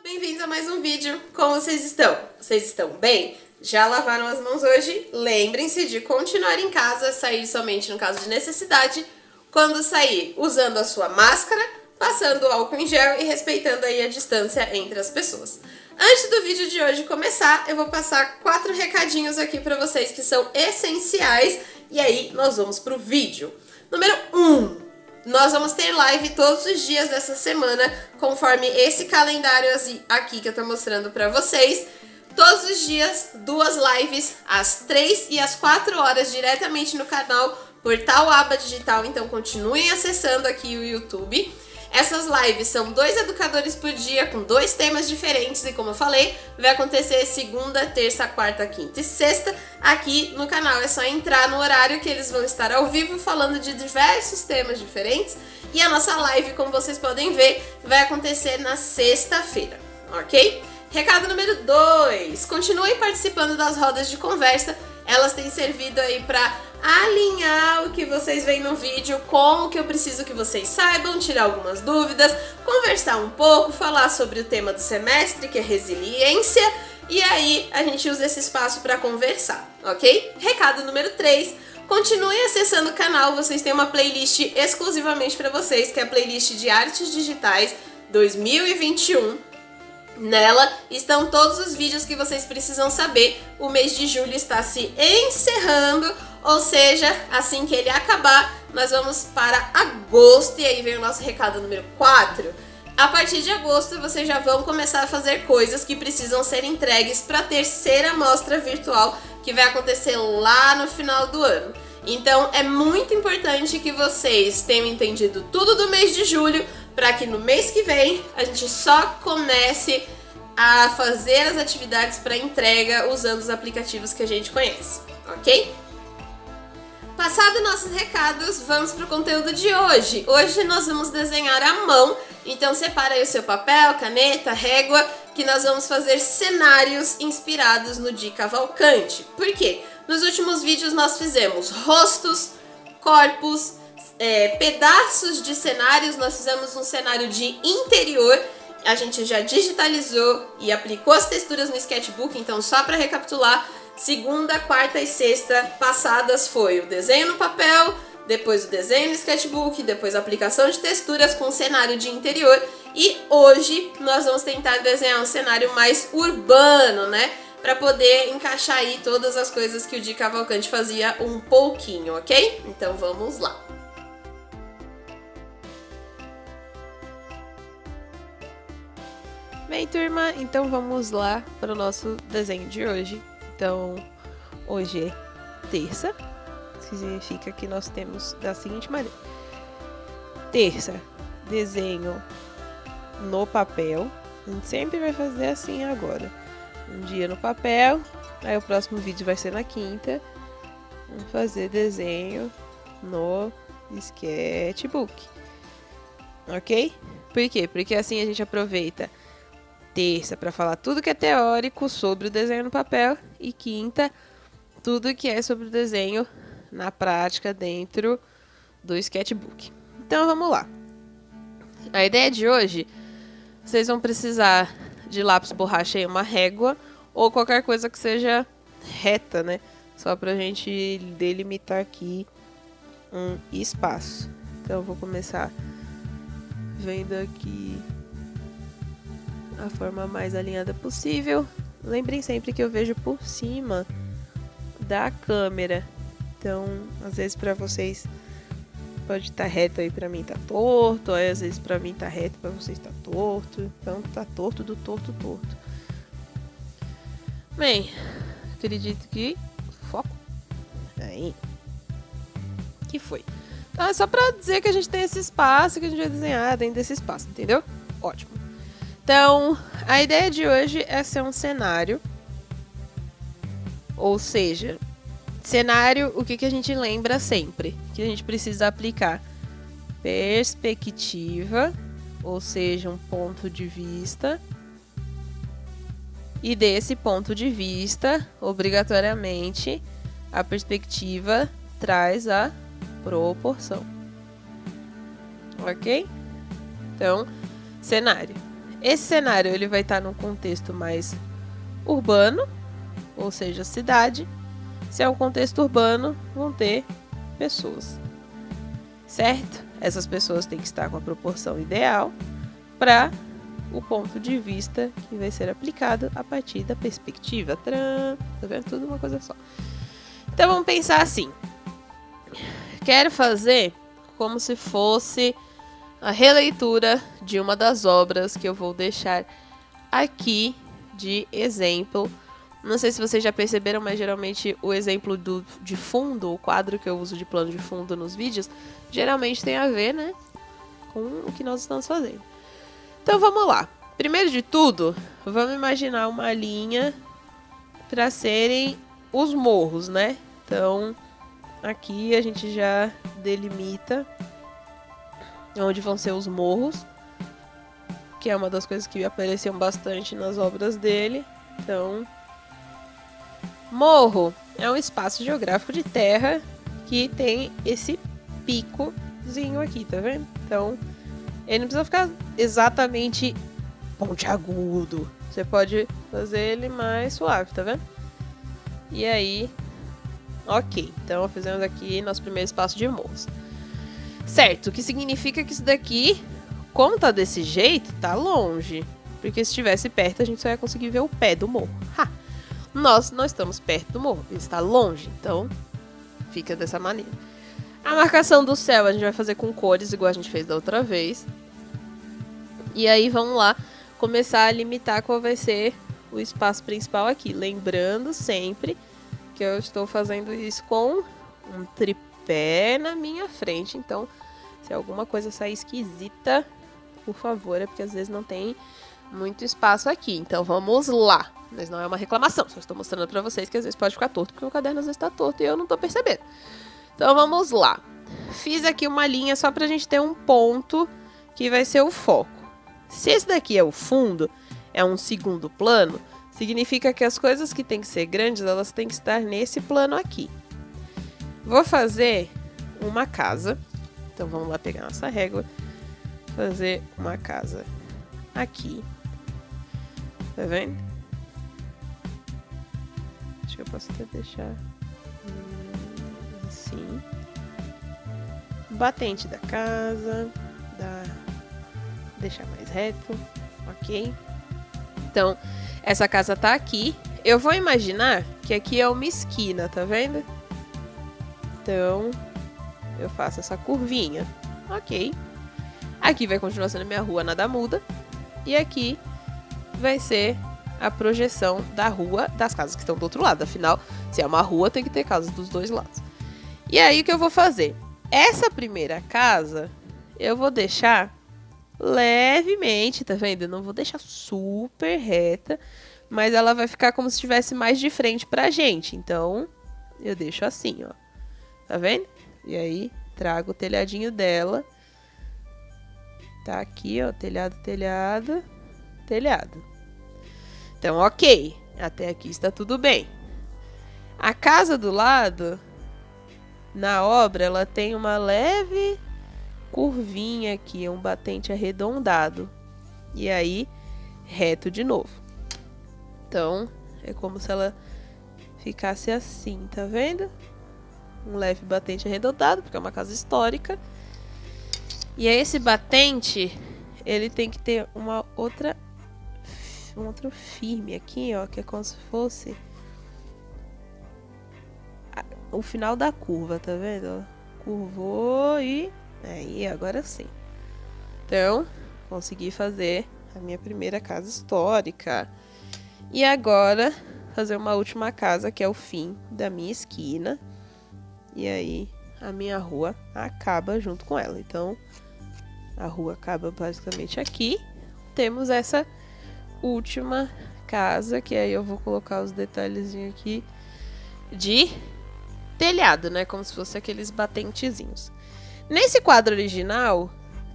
Bem-vindos a mais um vídeo. Como vocês estão? Vocês estão bem? Já lavaram as mãos hoje? Lembrem-se de continuar em casa, sair somente no caso de necessidade. Quando sair, usando a sua máscara, passando álcool em gel e respeitando aí a distância entre as pessoas. Antes do vídeo de hoje começar, eu vou passar 4 recadinhos aqui para vocês que são essenciais e aí nós vamos pro vídeo. Número 1. Nós vamos ter live todos os dias dessa semana, conforme esse calendário aqui que eu tô mostrando pra vocês. Todos os dias, 2 lives, às 3 e às 4 horas, diretamente no canal Portal Aba Digital. Então continuem acessando aqui o YouTube. Essas lives são 2 educadores por dia, com 2 temas diferentes. E como eu falei, vai acontecer segunda, terça, quarta, quinta e sexta aqui no canal. É só entrar no horário que eles vão estar ao vivo falando de diversos temas diferentes. E a nossa live, como vocês podem ver, vai acontecer na sexta-feira, ok? Recado número 2. Continuem participando das rodas de conversa. Elas têm servido aí para alinhar o que vocês veem no vídeo com o que eu preciso que vocês saibam, tirar algumas dúvidas, conversar um pouco, falar sobre o tema do semestre, que é resiliência, e aí a gente usa esse espaço para conversar, ok? Recado número 3. Continuem acessando o canal, vocês têm uma playlist exclusivamente para vocês, que é a playlist de Artes Digitais 2021. Nela estão todos os vídeos que vocês precisam saber. O mês de julho está se encerrando, ou seja, assim que ele acabar, nós vamos para agosto. E aí vem o nosso recado número 4. A partir de agosto, vocês já vão começar a fazer coisas que precisam ser entregues para a terceira mostra virtual, que vai acontecer lá no final do ano. Então é muito importante que vocês tenham entendido tudo do mês de julho, para que no mês que vem a gente só comece a fazer as atividades para entrega usando os aplicativos que a gente conhece, ok? Passados nossos recados, vamos para o conteúdo de hoje. Hoje nós vamos desenhar à mão, então separa aí o seu papel, caneta, régua, que nós vamos fazer cenários inspirados no Di Cavalcanti. Por quê? Nos últimos vídeos nós fizemos rostos, corpos, pedaços de cenários. Nós fizemos um cenário de interior, a gente já digitalizou e aplicou as texturas no sketchbook. Então, só para recapitular, segunda, quarta e sexta passadas foi o desenho no papel, depois o desenho no sketchbook, depois a aplicação de texturas com cenário de interior, e hoje nós vamos tentar desenhar um cenário mais urbano, né? Para poder encaixar aí todas as coisas que o Di Cavalcanti fazia um pouquinho, ok? Então vamos lá. Bem, turma, então vamos lá para o nosso desenho de hoje. Então, hoje é terça, que significa que nós temos da seguinte maneira. Terça, desenho no papel. A gente sempre vai fazer assim agora. Um dia no papel, aí o próximo vídeo vai ser na quinta. Vamos fazer desenho no sketchbook. Ok? Por quê? Porque assim a gente aproveita terça para falar tudo que é teórico sobre o desenho no papel e quinta tudo que é sobre o desenho na prática dentro do sketchbook. Então vamos lá. A ideia de hoje, vocês vão precisar de lápis borracha e uma régua ou qualquer coisa que seja reta, né? Só pra gente delimitar aqui um espaço. Então eu vou começar vendo aqui a forma mais alinhada possível. Lembrem sempre que eu vejo por cima da câmera. Então, às vezes para vocês pode estar reto, aí para mim tá torto, aí às vezes para mim tá reto, para vocês tá torto. Então tá torto do torto. Bem, acredito que foco. Aí. Que foi? Então é só para dizer que a gente tem esse espaço, que a gente vai desenhar dentro desse espaço, entendeu? Ótimo. Então, a ideia de hoje é ser um cenário, ou seja, cenário, o que a gente lembra sempre? Que a gente precisa aplicar perspectiva, ou seja, um ponto de vista, e desse ponto de vista, obrigatoriamente, a perspectiva traz a proporção. Ok? Então, cenário. Esse cenário ele vai estar num contexto mais urbano, ou seja, cidade. Se é um contexto urbano, vão ter pessoas, certo? Essas pessoas têm que estar com a proporção ideal para o ponto de vista que vai ser aplicado a partir da perspectiva. Tá vendo? Tudo uma coisa só. Então vamos pensar assim. Quero fazer como se fosse a releitura de uma das obras que eu vou deixar aqui de exemplo. Não sei se vocês já perceberam, mas geralmente o exemplo de fundo, o quadro que eu uso de plano de fundo nos vídeos, geralmente tem a ver, né, com o que nós estamos fazendo. Então vamos lá. Primeiro de tudo, vamos imaginar uma linha para serem os morros, né? Então, aqui a gente já delimita onde vão ser os morros, que é uma das coisas que apareciam bastante nas obras dele. Então, morro é um espaço geográfico de terra que tem esse picozinho aqui, tá vendo? Então, ele não precisa ficar exatamente pontiagudo. Você pode fazer ele mais suave, tá vendo? E aí, ok. Então, fizemos aqui nosso primeiro espaço de morros. Certo, o que significa que isso daqui, como tá desse jeito, tá longe. Porque se estivesse perto, a gente só ia conseguir ver o pé do morro. Ha! Nós não estamos perto do morro, ele está longe, então fica dessa maneira. A marcação do céu a gente vai fazer com cores, igual a gente fez da outra vez. E aí vamos lá começar a limitar qual vai ser o espaço principal aqui. Lembrando sempre que eu estou fazendo isso com um tripé na minha frente. Então, se alguma coisa sair esquisita, por favor, é porque às vezes não tem muito espaço aqui. Então vamos lá. Mas não é uma reclamação, só estou mostrando pra vocês que às vezes pode ficar torto, porque o caderno às vezes tá torto e eu não tô percebendo. Então vamos lá. Fiz aqui uma linha só pra gente ter um ponto que vai ser o foco. Se esse daqui é o fundo, é um segundo plano, significa que as coisas que tem que ser grandes, elas têm que estar nesse plano aqui. Vou fazer uma casa. Então vamos lá pegar nossa régua. Fazer uma casa aqui. Tá vendo? Acho que eu posso até deixar assim. Batente da casa. Deixar mais reto. Ok. Então, essa casa tá aqui. Eu vou imaginar que aqui é uma esquina, tá vendo? Então, eu faço essa curvinha. Ok. Aqui vai continuar sendo minha rua, nada muda. E aqui vai ser a projeção da rua das casas que estão do outro lado. Afinal, se é uma rua, tem que ter casas dos dois lados. E aí, o que eu vou fazer? Essa primeira casa, eu vou deixar levemente, tá vendo? Eu não vou deixar super reta, mas ela vai ficar como se estivesse mais de frente pra gente. Então, eu deixo assim, ó. Tá vendo? E aí, trago o telhadinho dela. Tá aqui, ó, telhado, telhado, telhado. Então, ok. Até aqui está tudo bem. A casa do lado, na obra, ela tem uma leve curvinha aqui, um batente arredondado. E aí, reto de novo. Então, é como se ela ficasse assim, tá vendo? Um leve batente arredondado, porque é uma casa histórica. E aí, esse batente, ele tem que ter um outro firme aqui, ó, que é como se fosse o final da curva, tá vendo? Curvou e aí, agora sim. Então, consegui fazer a minha primeira casa histórica. E agora, fazer uma última casa, que é o fim da minha esquina. E aí, a minha rua acaba junto com ela. Então, a rua acaba basicamente aqui. Temos essa última casa, que aí eu vou colocar os detalhezinhos aqui de telhado, né? Como se fosse aqueles batentezinhos. Nesse quadro original,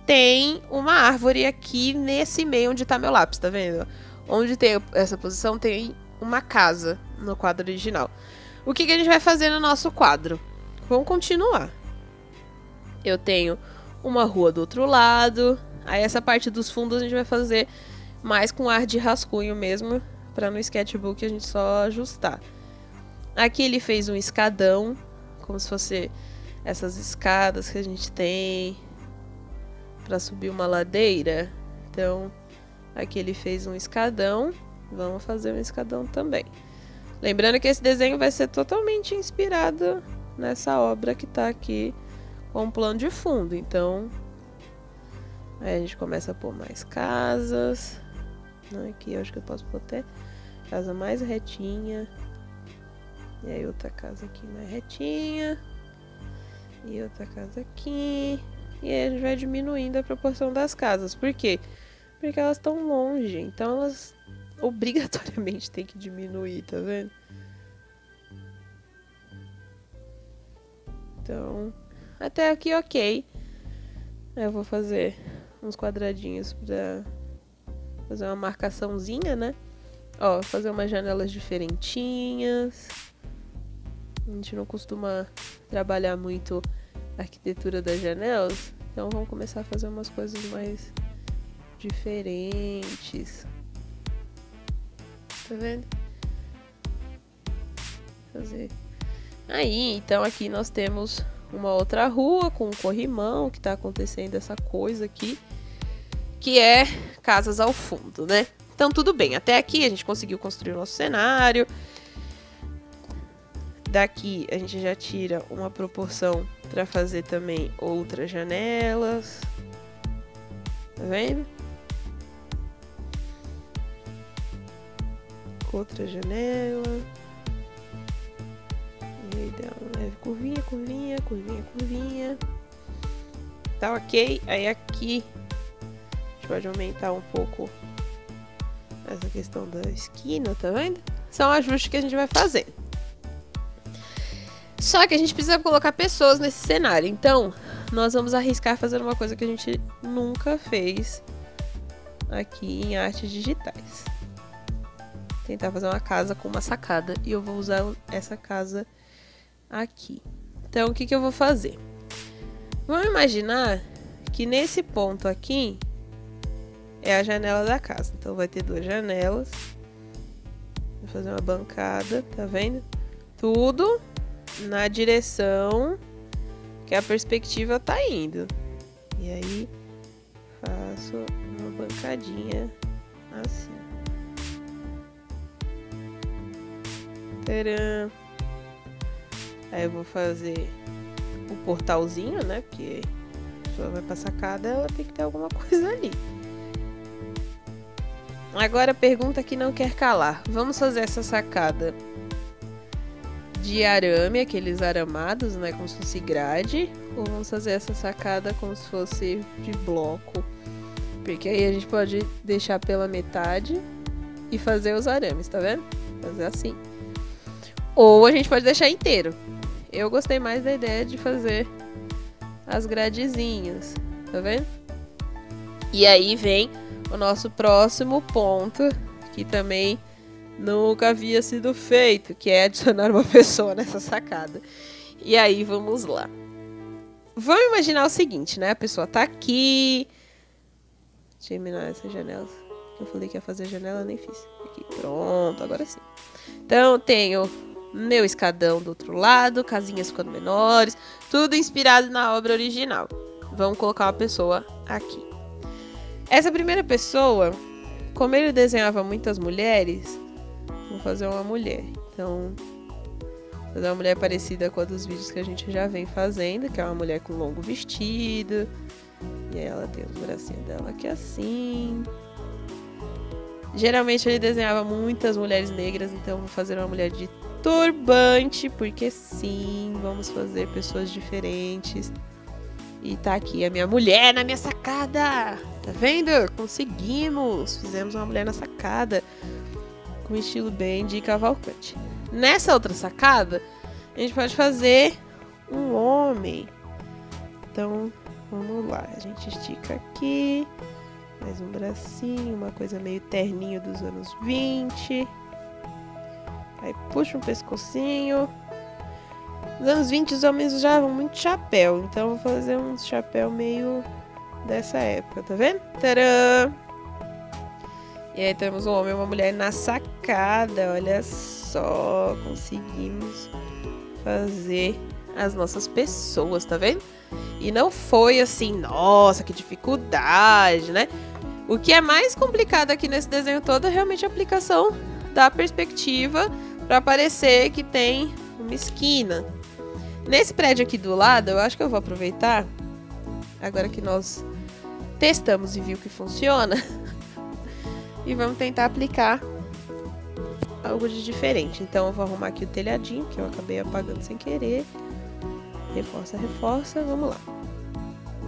tem uma árvore aqui nesse meio onde tá meu lápis, tá vendo? Onde tem essa posição, tem uma casa no quadro original. O que a gente vai fazer no nosso quadro? Vamos continuar. Eu tenho uma rua do outro lado. Aí essa parte dos fundos a gente vai fazer mais com ar de rascunho mesmo, para no sketchbook a gente só ajustar. Aqui ele fez um escadão, como se fosse essas escadas que a gente tem para subir uma ladeira. Então, aqui ele fez um escadão, vamos fazer um escadão também. Lembrando que esse desenho vai ser totalmente inspirado nessa obra que tá aqui com um plano de fundo. Então, aí a gente começa a pôr mais casas. Aqui eu acho que eu posso pôr até casa mais retinha. E aí outra casa aqui mais retinha. E outra casa aqui. E aí a gente vai diminuindo a proporção das casas. Por quê? Porque elas estão longe. Então elas obrigatoriamente têm que diminuir, tá vendo? Então, até aqui ok. Eu vou fazer uns quadradinhos pra fazer uma marcaçãozinha, né? Ó, fazer umas janelas diferentinhas. A gente não costuma trabalhar muito a arquitetura das janelas, então vamos começar a fazer umas coisas mais diferentes. Tá vendo? Fazer. Aí, então aqui nós temos uma outra rua com um corrimão, que tá acontecendo essa coisa aqui, que é casas ao fundo, né? Então tudo bem, até aqui a gente conseguiu construir o nosso cenário. Daqui a gente já tira uma proporção para fazer também outras janelas. Tá vendo? Outra janela. E aí dá uma leve curvinha, curvinha, curvinha, curvinha. Tá ok? Aí aqui a gente pode aumentar um pouco essa questão da esquina, tá vendo? São ajustes que a gente vai fazer. Só que a gente precisa colocar pessoas nesse cenário. Então, nós vamos arriscar fazer uma coisa que a gente nunca fez aqui em artes digitais. Tentar fazer uma casa com uma sacada. E eu vou usar essa casa aqui. Então, o que que eu vou fazer? Vamos imaginar que nesse ponto aqui é a janela da casa. Então, vai ter duas janelas. Vou fazer uma bancada, tá vendo? Tudo na direção que a perspectiva tá indo. E aí faço uma bancadinha assim. Tcharam. Aí eu vou fazer o portalzinho, né? Porque a pessoa vai pra sacada, ela tem que ter alguma coisa ali. Agora a pergunta que não quer calar. Vamos fazer essa sacada de arame, aqueles aramados, né, como se fosse grade, ou vamos fazer essa sacada como se fosse de bloco, porque aí a gente pode deixar pela metade e fazer os arames, tá vendo? Fazer assim. Ou a gente pode deixar inteiro. Eu gostei mais da ideia de fazer as gradezinhas, tá vendo? E aí vem o nosso próximo ponto, que também nunca havia sido feito, que é adicionar uma pessoa nessa sacada. E aí, vamos lá. Vamos imaginar o seguinte, né? A pessoa tá aqui. Deixa eu eliminar essas janelas. Eu falei que ia fazer janela, nem fiz. Aqui, pronto, agora sim. Então, eu tenho meu escadão do outro lado, casinhas ficando menores, tudo inspirado na obra original. Vamos colocar uma pessoa aqui. Essa primeira pessoa, como ele desenhava muitas mulheres, vou fazer uma mulher. Então, vou fazer uma mulher parecida com a dos vídeos que a gente já vem fazendo, que é uma mulher com longo vestido. E aí ela tem os bracinhos dela aqui assim. Geralmente ele desenhava muitas mulheres negras, então vou fazer uma mulher de turbante, porque sim, vamos fazer pessoas diferentes. E tá aqui a minha mulher na minha sacada. Tá vendo? Conseguimos! Fizemos uma mulher na sacada. Com estilo bem de Cavalcante. Nessa outra sacada, a gente pode fazer um homem. Então, vamos lá. A gente estica aqui. Mais um bracinho, uma coisa meio terninho dos anos 20. Aí puxa um pescocinho. Nos anos 20 os homens usavam muito chapéu, então eu vou fazer um chapéu meio dessa época, tá vendo? Tcharam! E aí temos um homem e uma mulher na sacada, olha só, conseguimos fazer as nossas pessoas, tá vendo? E não foi assim, nossa, que dificuldade, né? O que é mais complicado aqui nesse desenho todo é realmente a aplicação da perspectiva para parecer que tem uma esquina. Nesse prédio aqui do lado, eu acho que eu vou aproveitar, agora que nós testamos e viu que funciona, e vamos tentar aplicar algo de diferente. Então eu vou arrumar aqui o telhadinho, que eu acabei apagando sem querer. Reforça, reforça, vamos lá.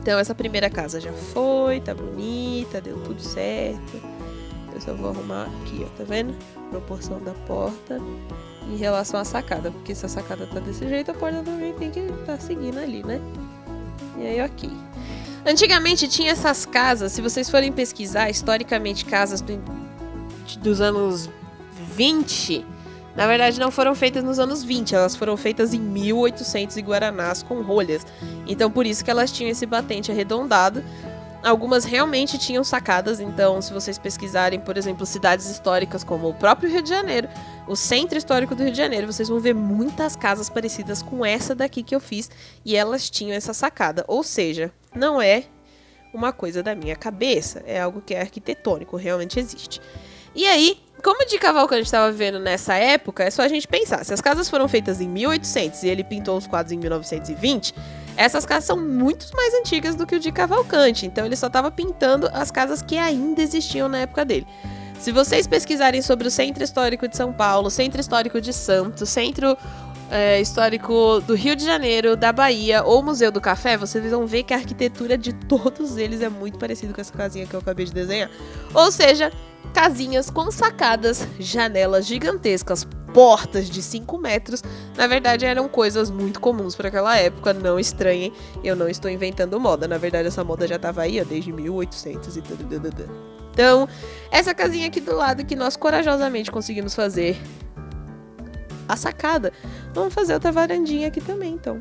Então essa primeira casa já foi, tá bonita, deu tudo certo. Eu só vou arrumar aqui, ó, tá vendo? Proporção da porta em relação à sacada, porque se a sacada tá desse jeito, a porta também tem que estar seguindo ali, né? E aí, ok. Antigamente tinha essas casas, se vocês forem pesquisar, historicamente, casas dos anos 20, na verdade não foram feitas nos anos 20, elas foram feitas em 1800 e guaranás com rolhas. Então por isso que elas tinham esse batente arredondado. Algumas realmente tinham sacadas, então se vocês pesquisarem, por exemplo, cidades históricas como o próprio Rio de Janeiro, o centro histórico do Rio de Janeiro, vocês vão ver muitas casas parecidas com essa daqui que eu fiz, e elas tinham essa sacada. Ou seja, não é uma coisa da minha cabeça, é algo que é arquitetônico, realmente existe. E aí, como o Di Cavalcanti estava vivendo nessa época, é só a gente pensar, se as casas foram feitas em 1800 e ele pintou os quadros em 1920, essas casas são muito mais antigas do que o Di Cavalcanti, então ele só estava pintando as casas que ainda existiam na época dele. Se vocês pesquisarem sobre o Centro Histórico de São Paulo, Centro Histórico de Santos, Centro Histórico do Rio de Janeiro, da Bahia ou Museu do Café, vocês vão ver que a arquitetura de todos eles é muito parecida com essa casinha que eu acabei de desenhar. Ou seja, casinhas com sacadas, janelas gigantescas, portas de 5 metros, na verdade eram coisas muito comuns para aquela época, não estranhem, eu não estou inventando moda, na verdade essa moda já estava aí, ó, desde 1800 e tudo. Então, essa casinha aqui do lado que nós corajosamente conseguimos fazer a sacada, vamos fazer outra varandinha aqui também, então.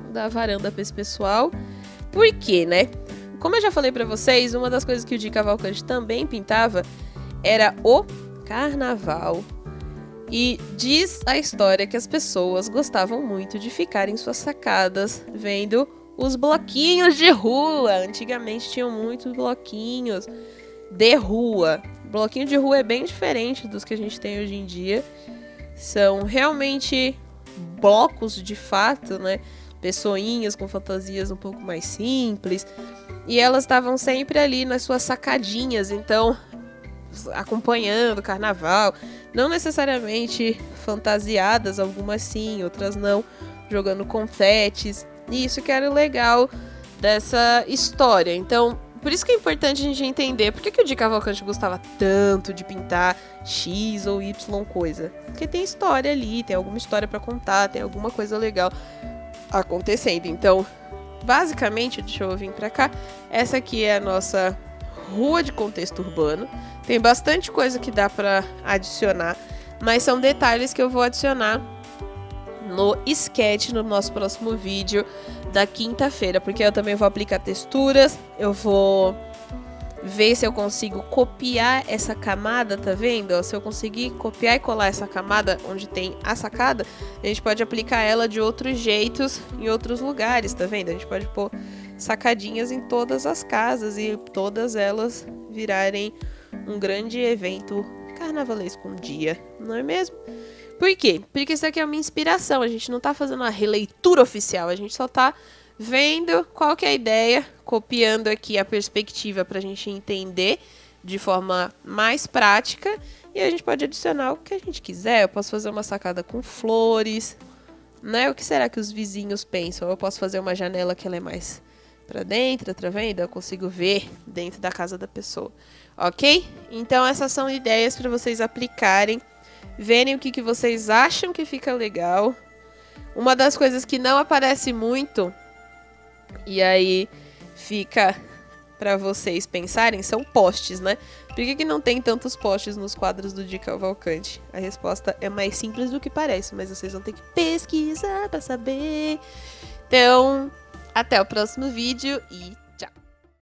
Vou dar a varanda para esse pessoal, por quê, né? Como eu já falei pra vocês, uma das coisas que o Di Cavalcanti também pintava era o carnaval. E diz a história que as pessoas gostavam muito de ficar em suas sacadas vendo os bloquinhos de rua. Antigamente tinham muitos bloquinhos de rua. Bloquinho de rua é bem diferente dos que a gente tem hoje em dia. São realmente blocos de fato, né? Pessoinhas com fantasias um pouco mais simples. E elas estavam sempre ali nas suas sacadinhas, então acompanhando o carnaval, não necessariamente fantasiadas, algumas sim, outras não, jogando confetes. E isso que era o legal dessa história. Então, por isso que é importante a gente entender por que o Di Cavalcanti gostava tanto de pintar X ou Y coisa. Porque tem história ali, tem alguma história pra contar, tem alguma coisa legal acontecendo. Então, basicamente, deixa eu vir pra cá, essa aqui é a nossa rua de contexto urbano. Tem bastante coisa que dá pra adicionar, mas são detalhes que eu vou adicionar no sketch no nosso próximo vídeo da quinta-feira, porque eu também vou aplicar texturas, eu vou ver se eu consigo copiar essa camada, tá vendo? Ó, se eu conseguir copiar e colar essa camada onde tem a sacada, a gente pode aplicar ela de outros jeitos em outros lugares, tá vendo? A gente pode pôr sacadinhas em todas as casas e todas elas virarem um grande evento carnavalesco um dia, não é mesmo? Por quê? Porque isso aqui é uma inspiração, a gente não tá fazendo uma releitura oficial, a gente só tá vendo qual que é a ideia, copiando aqui a perspectiva pra gente entender de forma mais prática, e a gente pode adicionar o que a gente quiser. Eu posso fazer uma sacada com flores, né? O que será que os vizinhos pensam? Eu posso fazer uma janela que ela é mais pra dentro, tá vendo? Eu consigo ver dentro da casa da pessoa, ok? Então essas são ideias para vocês aplicarem, verem o que vocês acham que fica legal. Uma das coisas que não aparece muito, e aí fica pra vocês pensarem são postes, né? Por que não tem tantos postes nos quadros do Di Cavalcante? A resposta é mais simples do que parece, mas vocês vão ter que pesquisar pra saber. Então, até o próximo vídeo e